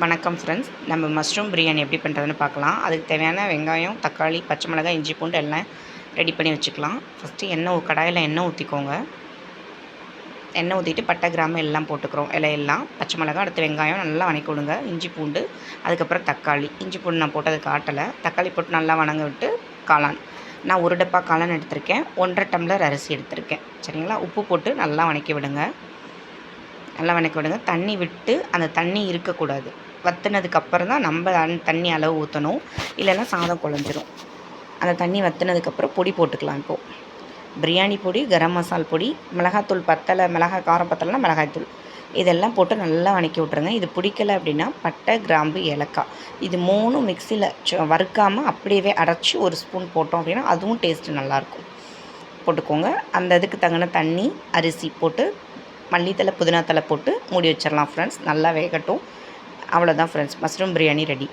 வணக்கம் ஃப்ரெண்ட்ஸ், நம்ம மஷ்ரூம் பிரியாணி எப்படி பண்ணுறதுன்னு பார்க்கலாம். அதுக்கு தேவையான வெங்காயம், தக்காளி, பச்சை மிளகாய், இஞ்சி பூண்டு எல்லாம் ரெடி பண்ணி வச்சுக்கலாம். ஃபஸ்ட்டு கடாயில் எண்ணெய் ஊற்றிக்கோங்க. எண்ணெய் ஊற்றிட்டு பட்டை, கிராம்பு எல்லாம் போட்டுக்கிறோம். இலையெல்லாம் பச்சை மிளகாய், அடுத்து வெங்காயம் நல்லா வணக்கி விடுங்க. இஞ்சி பூண்டு, அதுக்கப்புறம் தக்காளி. இஞ்சி பூண்டு நான் போட்டு அதை காட்டலை. தக்காளி போட்டு நல்லா வணங்க விட்டு காளான். நான் ஒரு டப்பா காளான் எடுத்திருக்கேன். 1.5 டம்ளர் அரிசி எடுத்திருக்கேன். சரிங்களா? உப்பு போட்டு நல்லா வணக்கி விடுங்க. நல்லா வணக்கி விடுங்க. தண்ணி விட்டு அந்த தண்ணி இருக்கக்கூடாது. வற்றினதுக்கப்புறம் தான் நம்ம தண்ணி அளவு ஊற்றணும், இல்லைன்னா சாதம் குழஞ்சிரும். அந்த தண்ணி வற்றினதுக்கப்புறம் பொடி போட்டுக்கலாம். இப்போது பிரியாணி பொடி, கரம் மசால் பொடி, மிளகாத்தூள் பத்தலை, காரம் பத்தலைன்னா மிளகாய்த்தூள், இதெல்லாம் போட்டு நல்லா வணக்கி விட்ருங்க. இது பிடிக்கலை அப்படின்னா பட்டை, கிராம்பு, ஏலக்காய் இது 3 மிக்சியில் வறுக்காமல் அப்படியே அரைச்சி ஒரு ஸ்பூன் போட்டோம் அப்படின்னா அதுவும் டேஸ்ட்டு நல்லாயிருக்கும். போட்டுக்கோங்க. அந்த இதுக்கு தகுந்த தண்ணி, அரிசி போட்டு மல்லித்தலை, புதினா தலை போட்டு மூடி வச்சிடலாம் ஃப்ரெண்ட்ஸ். நல்லா வேகட்டும். அவ்வளோதான் ஃப்ரெண்ட்ஸ், மஷ்ரூம் பிரியாணி ரெடி.